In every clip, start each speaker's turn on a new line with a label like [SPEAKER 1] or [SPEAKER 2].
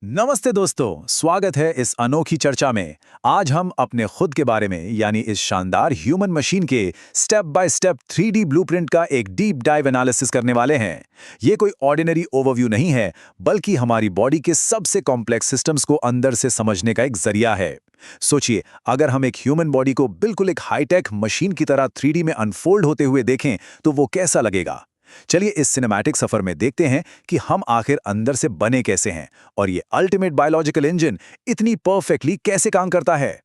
[SPEAKER 1] नमस्ते दोस्तों, स्वागत है इस अनोखी चर्चा में। आज हम अपने खुद के बारे में यानी इस शानदार ह्यूमन मशीन के step by step 3D blueprint का एक डीप डाइव एनालिसिस करने वाले हैं। ये कोई ऑर्डिनरी ओवरव्यू नहीं है, बल्कि हमारी बॉडी के सबसे कॉम्प्लेक्स सिस्टम्स को अंदर से समझने का एक जरिया है। सोचिए, अगर हम एक ह्यूमन बॉडी को बिल्कुल एक हाईटेक मशीन की तरह 3D में अनफोल्ड होते हुए देखें तो वो कैसा लगेगा। चलिए इस सिनेमैटिक सफर में देखते हैं कि हम आखिर अंदर से बने कैसे हैं और ये अल्टीमेट बायोलॉजिकल इंजन इतनी परफेक्टली कैसे काम करता है।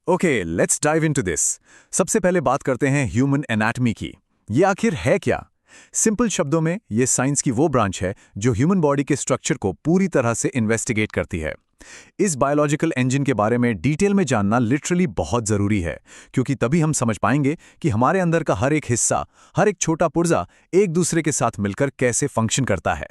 [SPEAKER 2] Okay, let's dive into this. सबसे पहले बात करते हैं ह्यूमन एनाटॉमी की। ये आखिर है क्या? सिंपल शब्दों में ये साइंस की वो ब्रांच है जो ह्यूमन बॉडी के स्ट्रक्चर को पूरी तरह से इन्वेस्टिगेट करती है। इस बायोलॉजिकल इंजन के बारे में डिटेल में जानना लिटरली बहुत जरूरी है, क्योंकि तभी हम समझ पाएंगे कि हमारे अंदर का हर एक हिस्सा, हर एक छोटा पुर्जा एक दूसरे के साथ मिलकर कैसे फंक्शन करता है।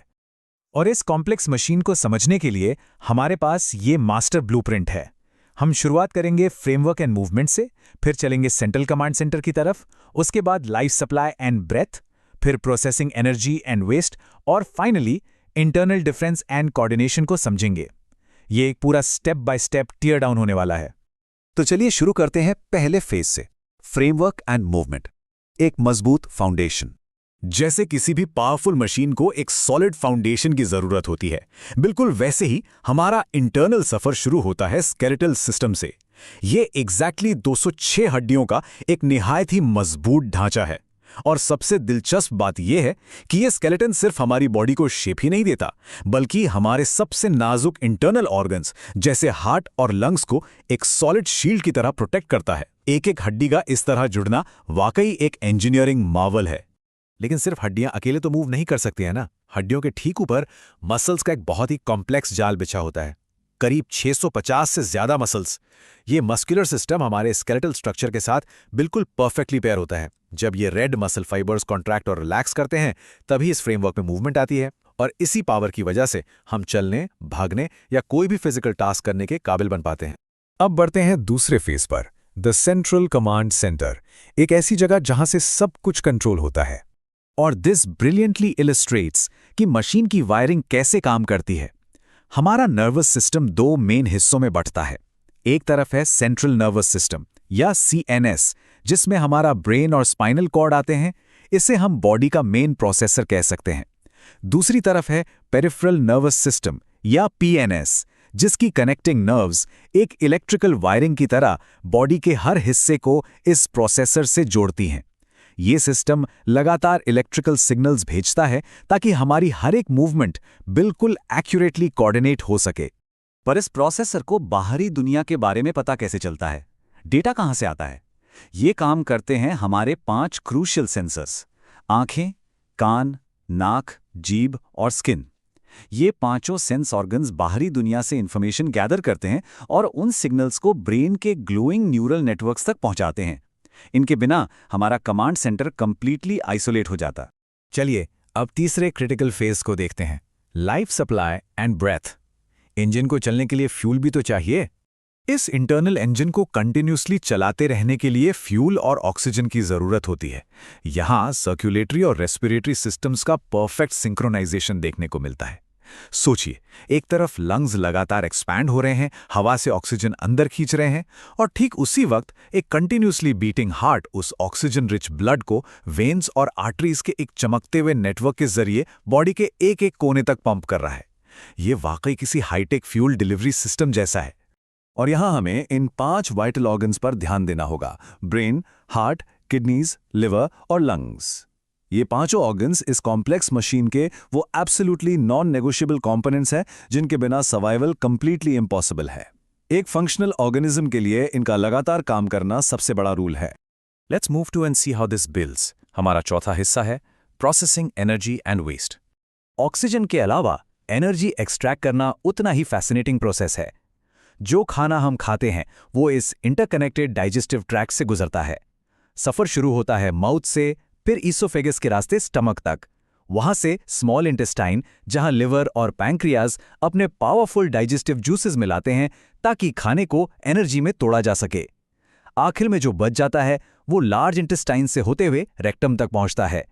[SPEAKER 3] और इस कॉम्प्लेक्स मशीन को समझने के लिए हमारे पास ये मास्टर ब्लूप्रिंट है। हम शुरुआत करेंगे फ्रेमवर्क एंड मूवमेंट से, फिर चलेंगे सेंट्रल कमांड सेंटर की तरफ, उसके बाद लाइफ सप्लाई एंड ब्रेथ, फिर प्रोसेसिंग एनर्जी एंड वेस्ट, और finally internal difference and coordination को समझेंगे। ये एक पूरा step by step tear down होने वाला है।
[SPEAKER 1] तो चलिए शुरू करते हैं पहले फेज से, फ्रेमवर्क एंड मूवमेंट। एक मजबूत फाउंडेशन।
[SPEAKER 2] जैसे किसी भी पावरफुल मशीन को एक सॉलिड फाउंडेशन की जरूरत होती है, बिल्कुल वैसे ही हमारा इंटरनल सफर शुरू होता है स्केलेटल सिस्टम से। ये एग्जैक्टली 206 हड्डियों का एक निहायत ही मजबूत ढांचा है। और सबसे दिलचस्प बात यह है कि यह स्केलेटन सिर्फ हमारी बॉडी को शेप ही नहीं देता, बल्कि हमारे सबसे नाजुक इंटरनल ऑर्गन्स जैसे हार्ट और लंग्स को एक सॉलिड शील्ड की तरह प्रोटेक्ट करता है। एक एक हड्डी का इस तरह जुड़ना वाकई एक इंजीनियरिंग मार्वल है।
[SPEAKER 3] लेकिन सिर्फ हड्डियां अकेले तो मूव नहीं कर सकती हैं ना। हड्डियों के ठीक ऊपर मसल्स का एक बहुत ही कॉम्प्लेक्स जाल बिछा होता है, करीब 650 से ज्यादा मसल्स। ये मस्कुलर सिस्टम हमारे स्केलेटल स्ट्रक्चर के साथ बिल्कुल परफेक्टली पेयर होता है। जब ये रेड मसल फाइबर्स कॉन्ट्रैक्ट और रिलैक्स करते हैं, तभी इस फ्रेमवर्क में मूवमेंट आती है, और इसी पावर की वजह से हम चलने, भागने या कोई भी फिजिकल टास्क करने के काबिल बन पाते हैं। अब बढ़ते हैं दूसरे फेज पर, द सेंट्रल कमांड सेंटर, एक ऐसी जगह जहां से सब कुछ कंट्रोल होता है। और दिस ब्रिलियंटली इलस्ट्रेट्स कि मशीन की वायरिंग कैसे काम करती है। हमारा नर्वस सिस्टम दो मेन हिस्सों में बंटता है। एक तरफ है सेंट्रल नर्वस सिस्टम या CNS, जिसमें हमारा ब्रेन और स्पाइनल कॉर्ड आते हैं। इसे हम बॉडी का मेन प्रोसेसर कह सकते हैं। दूसरी तरफ है पेरिफेरल नर्वस सिस्टम या PNS, जिसकी कनेक्टिंग नर्व्स एक इलेक्ट्रिकल वायरिंग की तरह बॉडी के हर हिस्से को इस प्रोसेसर से जोड़ती हैं। ये सिस्टम लगातार इलेक्ट्रिकल सिग्नल्स भेजता है ताकि हमारी हर एक मूवमेंट बिल्कुल एक्यूरेटली कोऑर्डिनेट हो सके।
[SPEAKER 1] पर इस प्रोसेसर को बाहरी दुनिया के बारे में पता कैसे चलता है? डेटा कहां से आता है? ये काम करते हैं हमारे 5 क्रूशियल सेंसर्स: आंखें, कान, नाक, जीभ और स्किन। ये पांचों सेंस ऑर्गन्स बाहरी दुनिया से इंफॉर्मेशन गैदर करते हैं और उन सिग्नल्स को ब्रेन के ग्लोइंग न्यूरल नेटवर्क्स तक पहुंचाते हैं। इनके बिना हमारा कमांड सेंटर कंप्लीटली आइसोलेट हो जाता।
[SPEAKER 3] चलिए अब तीसरे क्रिटिकल फेज को देखते हैं, life supply and breath. Engine को चलने के लिए फ्यूल भी तो चाहिए। इस इंटरनल इंजन को कंटिन्यूसली चलाते रहने के लिए फ्यूल और ऑक्सीजन की जरूरत होती है। यहां सर्कुलेटरी और रेस्पिरेटरी सिस्टम्स का परफेक्ट सिंक्रोनाइजेशन देखने को मिलता है। सोचिए, एक तरफ लंग्स लगातार एक्सपैंड हो रहे हैं, हवा से ऑक्सीजन अंदर खींच रहे हैं, और ठीक उसी वक्त एक कंटिन्यूसली बीटिंग हार्ट उस ऑक्सीजन रिच ब्लड को वेन्स और आर्टरीज के एक चमकते हुए नेटवर्क के जरिए बॉडी के एक एक कोने तक पंप कर रहा है। यह वाकई किसी हाईटेक फ्यूल डिलीवरी सिस्टम जैसा है।
[SPEAKER 2] और यहां हमें इन 5 वाइटल ऑर्गन्स पर ध्यान देना होगा: ब्रेन, हार्ट, किडनीज, लिवर और लंग्स। ये पांचों ऑर्गन्स इस कॉम्प्लेक्स मशीन के वो एब्सोल्युटली नॉन नेगोशिएबल कंपोनेंट्स हैं जिनके बिना सर्वाइवल कंप्लीटली इम्पॉसिबल है। एक फंक्शनल ऑर्गेनिज्म के लिए इनका लगातार काम करना सबसे बड़ा रूल है।
[SPEAKER 3] Let's move to and see how this builds. हमारा चौथा हिस्सा है processing energy and waste. Oxygen के अलावा एनर्जी एक्सट्रैक्ट करना उतना ही फैसिनेटिंग प्रोसेस है। जो खाना हम खाते हैं वो इस इंटरकनेक्टेड डाइजेस्टिव ट्रैक्ट से गुजरता है। सफर शुरू होता है माउथ से, फिर ईसोफेगस के रास्ते स्टमक तक, वहां से स्मॉल इंटेस्टाइन, जहां लिवर और पैंक्रियाज अपने पावरफुल डाइजेस्टिव जूसेस मिलाते हैं ताकि खाने को एनर्जी में तोड़ा जा सके। आखिर में जो बच जाता है वो लार्ज इंटेस्टाइन से होते हुए रेक्टम तक पहुंचता है।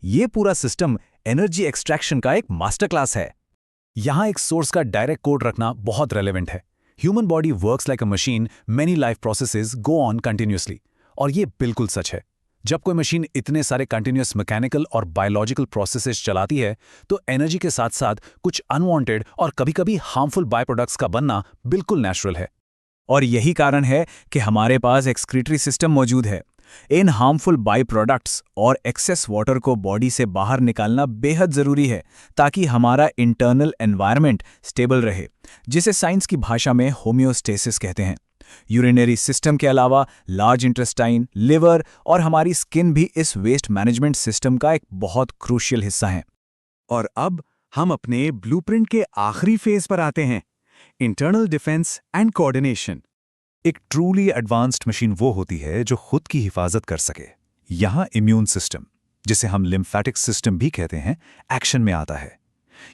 [SPEAKER 3] ये पूरा सिस्टम एनर्जी एक्सट्रैक्शन का एक मास्टर क्लास है।
[SPEAKER 2] यहाँ एक सोर्स का डायरेक्ट कोड रखना बहुत रेलेवेंट है। Human body works like a machine, many life processes go on continuously. और ये बिल्कुल सच है। जब कोई मशीन इतने सारे कंटिन्यूस मैकेनिकल और बायोलॉजिकल प्रोसेसेस चलाती है तो एनर्जी के साथ साथ कुछ अनवांटेड और कभी-कभी हार्मफुल बाय प्रोडक्ट्स का बनना बिल्कुल नेचुरल है। और यही कारण है कि हमारे पास एक्सक्रीटरी सिस्टम मौजूद है। इन हार्मफुल बाई प्रोडक्ट्स और एक्सेस वाटर को बॉडी से बाहर निकालना बेहद ज़रूरी है ताकि हमारा इंटरनल एनवायरनमेंट स्टेबल रहे, जिसे साइंस की भाषा में होम्योस्टेसिस कहते हैं। यूरिनरी सिस्टम के अलावा लार्ज इंटेस्टाइन, लिवर और हमारी स्किन भी इस वेस्ट मैनेजमेंट सिस्टम का एक बहुत क्रूशियल हिस्सा हैं।
[SPEAKER 1] और अब हम अपने ब्लूप्रिंट के आखिरी फेज पर आते हैं, इंटरनल डिफेंस एंड कोऑर्डिनेशन।
[SPEAKER 2] एक ट्रूली एडवांस्ड मशीन वो होती है जो खुद की हिफाजत कर सके। यहाँ इम्यून सिस्टम, जिसे हम लिम्फेटिक सिस्टम भी कहते हैं, एक्शन में आता है।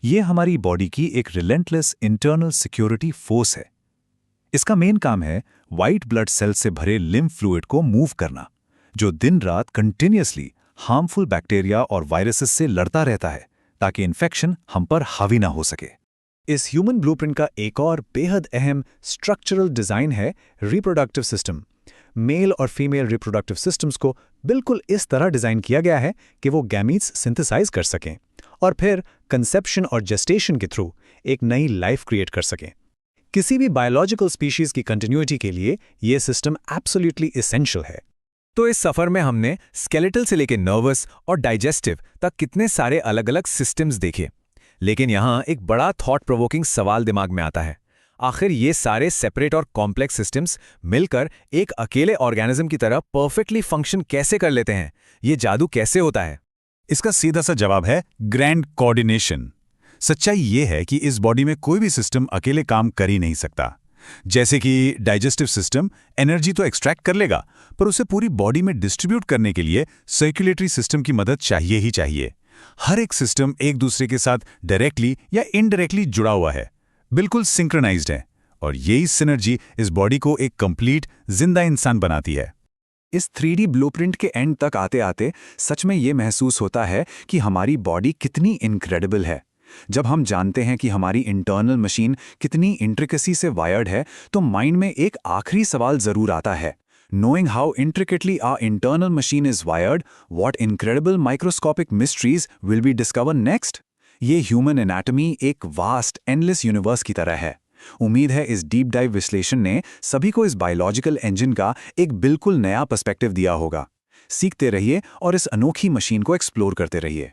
[SPEAKER 2] ये हमारी बॉडी की एक रिलेंटलेस इंटरनल सिक्योरिटी फोर्स है। इसका मेन काम है वाइट ब्लड सेल से भरे लिम्फ फ्लूइड को मूव करना, जो दिन रात कंटिन्यूअसली हार्मफुल बैक्टीरिया और वायरसेस से लड़ता रहता है ताकि इन्फेक्शन हम पर हावी ना हो सके। इस ह्यूमन ब्लूप्रिंट का एक और बेहद अहम स्ट्रक्चरल डिज़ाइन है रिप्रोडक्टिव सिस्टम। मेल और फीमेल रिप्रोडक्टिव सिस्टम्स को बिल्कुल इस तरह डिज़ाइन किया गया है कि वो गैमीट्स सिंथेसाइज कर सकें और फिर कंसेप्शन और जेस्टेशन के थ्रू एक नई लाइफ क्रिएट कर सकें। किसी भी बायोलॉजिकल स्पीशीज़ की कंटिन्यूटी के लिए ये सिस्टम एब्सोल्युटली एसेंशियल है। तो इस सफ़र में हमने स्केलेटल से लेकर नर्वस और डाइजेस्टिव तक कितने सारे अलग अलग सिस्टम्स देखे। लेकिन यहाँ एक बड़ा थॉट प्रोवोकिंग सवाल दिमाग में आता है, आखिर ये सारे सेपरेट और कॉम्प्लेक्स सिस्टम्स मिलकर एक अकेले ऑर्गेनिज्म की तरह परफेक्टली फंक्शन कैसे कर लेते हैं? ये जादू कैसे होता है?
[SPEAKER 1] इसका सीधा सा जवाब है ग्रैंड कोऑर्डिनेशन। सच्चाई ये है कि इस बॉडी में कोई भी सिस्टम अकेले काम कर ही नहीं सकता। जैसे कि डाइजेस्टिव सिस्टम एनर्जी तो एक्सट्रैक्ट कर लेगा, पर उसे पूरी बॉडी में डिस्ट्रीब्यूट करने के लिए सर्कुलेटरी सिस्टम की मदद चाहिए ही चाहिए। हर एक सिस्टम एक दूसरे के साथ डायरेक्टली या इनडायरेक्टली जुड़ा हुआ है, बिल्कुल सिंक्रोनाइज्ड है, और यही सिनर्जी इस बॉडी को एक कंप्लीट जिंदा इंसान बनाती है। इस 3D ब्लूप्रिंट के एंड तक आते आते सच में ये महसूस होता है कि हमारी बॉडी कितनी इनक्रेडिबल है। जब हम जानते हैं कि हमारी इंटरनल मशीन कितनी इंट्रिकेसी से वायर्ड है, तो माइंड में एक आखिरी सवाल जरूर आता है, knowing how intricately our internal machine is wired, what incredible microscopic mysteries will we discover next? ये ह्यूमन एनाटॉमी एक वास्ट एंडलेस यूनिवर्स की तरह है। उम्मीद है इस डीप डाइव विश्लेषण ने सभी को इस बायोलॉजिकल इंजन का एक बिल्कुल नया पर्सपेक्टिव दिया होगा। सीखते रहिए और इस अनोखी मशीन को एक्सप्लोर करते रहिए।